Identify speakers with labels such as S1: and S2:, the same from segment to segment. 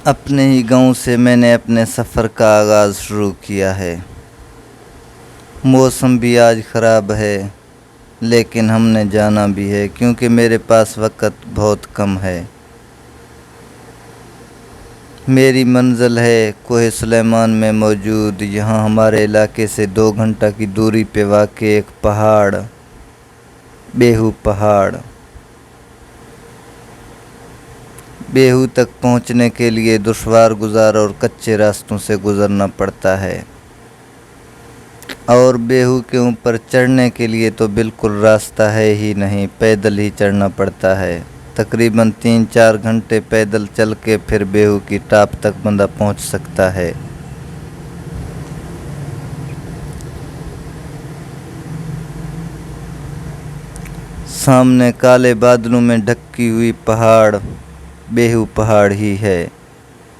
S1: اپنے ہی گاؤں سے میں نے اپنے سفر کا آغاز شروع کیا ہے۔ موسم بھی آج خراب ہے، لیکن ہم نے جانا بھی ہے کیونکہ میرے پاس وقت بہت کم ہے۔ میری منزل ہے کوہ سلیمان میں موجود، یہاں ہمارے علاقے سے 2 گھنٹہ کی دوری پہ واقع ایک پہاڑ، بیہو پہاڑ۔ بیہو تک پہنچنے کے لیے دشوار گزار اور کچے راستوں سے گزرنا پڑتا ہے، اور بیہو کے اوپر چڑھنے کے لیے تو بالکل راستہ ہے ہی نہیں، پیدل ہی چڑھنا پڑتا ہے۔ تقریباً 3-4 گھنٹے پیدل چل کے پھر بیہو کی ٹاپ تک بندہ پہنچ سکتا ہے۔ سامنے کالے بادلوں میں ڈھکی ہوئی پہاڑ بیہو پہاڑ ہی ہے،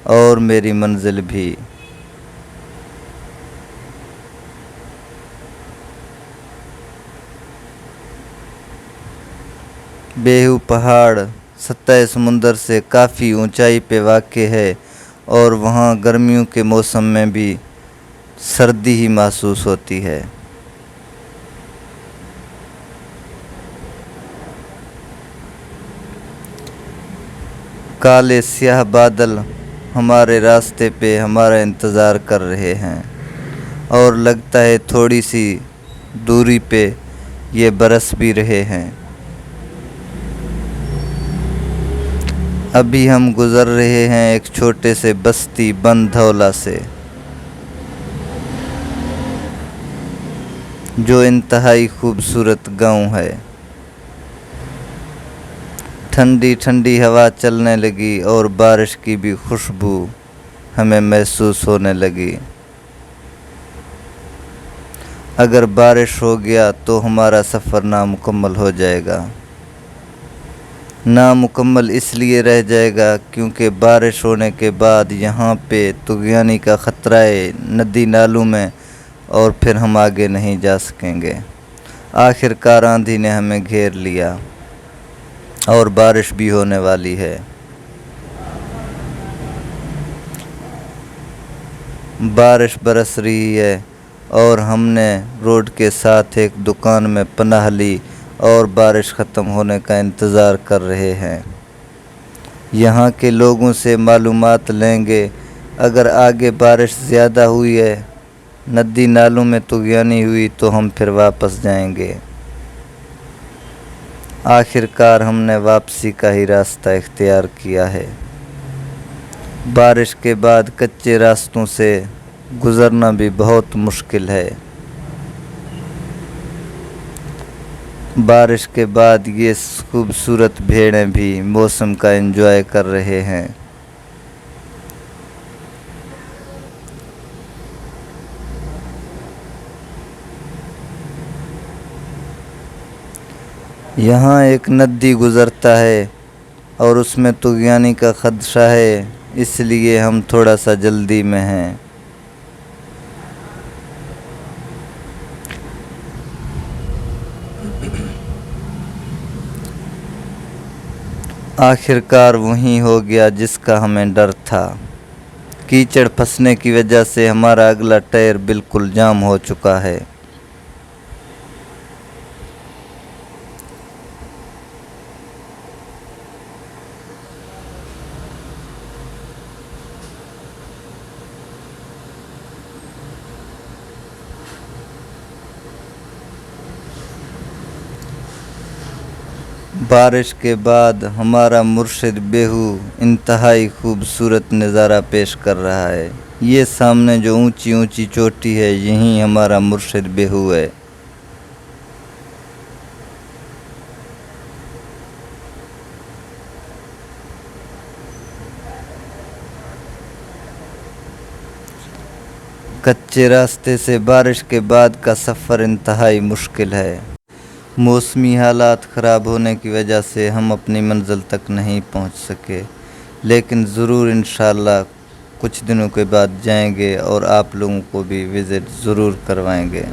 S1: اور میری منزل بھی۔ بیہو پہاڑ سطح سمندر سے کافی اونچائی پہ واقع ہے، اور وہاں گرمیوں کے موسم میں بھی سردی ہی محسوس ہوتی ہے۔ کالے سیاہ بادل ہمارے راستے پہ ہمارا انتظار کر رہے ہیں، اور لگتا ہے تھوڑی سی دوری پہ یہ برس بھی رہے ہیں۔ ابھی ہم گزر رہے ہیں ایک چھوٹے سے بستی بند دھولا سے، جو انتہائی خوبصورت گاؤں ہے۔ ٹھنڈی ٹھنڈی ہوا چلنے لگی اور بارش کی بھی خوشبو ہمیں محسوس ہونے لگی۔ اگر بارش ہو گیا تو ہمارا سفر نامکمل ہو جائے گا۔ نامکمل اس لیے رہ جائے گا کیونکہ بارش ہونے کے بعد یہاں پہ طغیانی کا خطرہ ہے ندی نالوں میں، اور پھر ہم آگے نہیں جا سکیں گے۔ آخر کار آندھی نے ہمیں گھیر لیا، اور بارش بھی ہونے والی ہے۔ بارش برس رہی ہے، اور ہم نے روڈ کے ساتھ ایک دکان میں پناہ لی اور بارش ختم ہونے کا انتظار کر رہے ہیں۔ یہاں کے لوگوں سے معلومات لیں گے، اگر آگے بارش زیادہ ہوئی ہے، ندی نالوں میں طغیانی ہوئی تو ہم پھر واپس جائیں گے۔ آخر کار ہم نے واپسی کا ہی راستہ اختیار کیا ہے۔ بارش کے بعد کچے راستوں سے گزرنا بھی بہت مشکل ہے۔ بارش کے بعد یہ خوبصورت بھیڑیں بھی موسم کا انجوائے کر رہے ہیں۔ یہاں ایک ندی گزرتا ہے، اور اس میں طغیانی کا خدشہ ہے، اس لیے ہم تھوڑا سا جلدی میں ہیں۔ آخر کار وہیں ہو گیا جس کا ہمیں ڈر تھا۔ کیچڑ پھنسنے کی وجہ سے ہمارا اگلا ٹائر بالکل جام ہو چکا ہے۔ بارش کے بعد ہمارا مرشد بیہو انتہائی خوبصورت نظارہ پیش کر رہا ہے۔ یہ سامنے جو اونچی اونچی چوٹی ہے، یہیں ہمارا مرشد بیہو ہے۔ کچے راستے سے بارش کے بعد کا سفر انتہائی مشکل ہے۔ موسمی حالات خراب ہونے کی وجہ سے ہم اپنی منزل تک نہیں پہنچ سکے، لیکن ضرور انشاءاللہ کچھ دنوں کے بعد جائیں گے اور آپ لوگوں کو بھی وزٹ ضرور کروائیں گے۔